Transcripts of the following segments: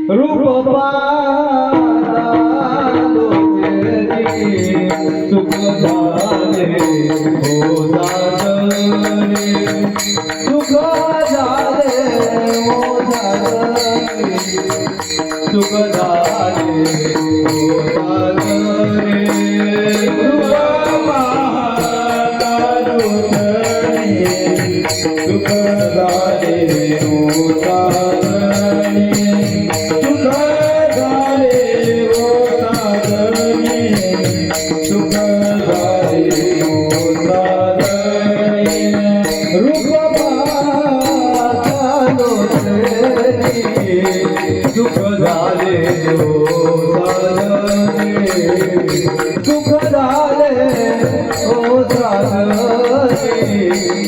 रूप पाहतो सुख झाले हो साजरे सुख झाले हो साजरे सुख झाले हो साजरे रूप पाहतो सुख झाले हो साजरे सुख झाले हो साजरे सुख झाले हो साजरे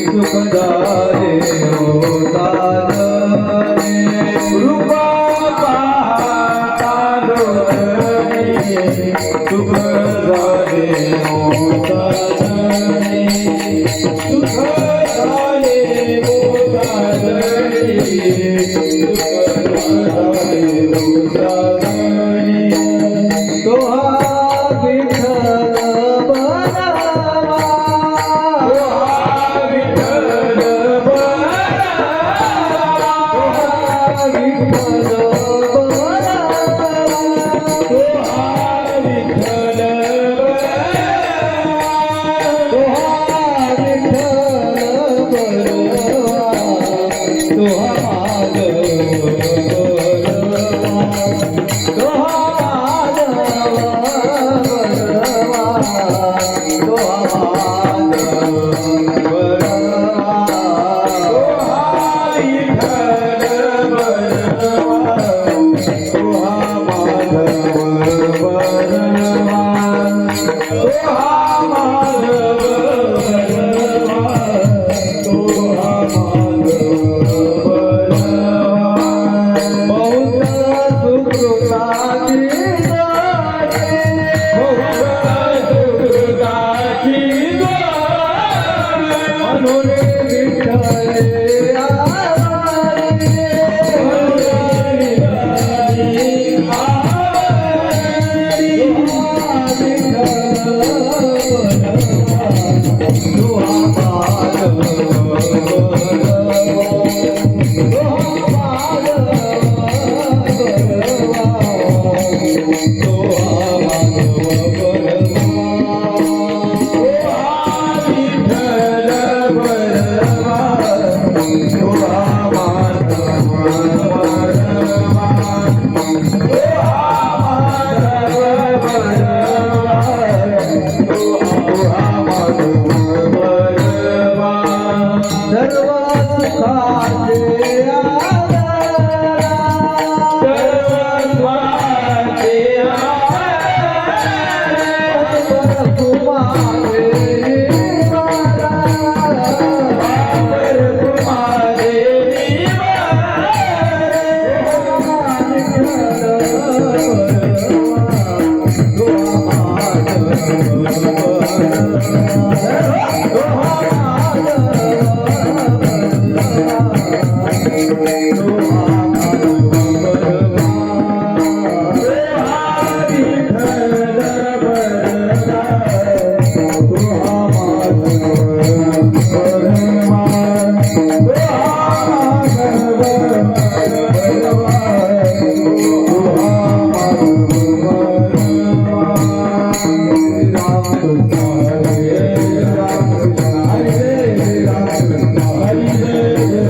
सुख झाले हो साजरे रूप पाहता डोळ्याने सुख झाले हो साजरे सुख झाले हो साजरे सर्व सुखाचे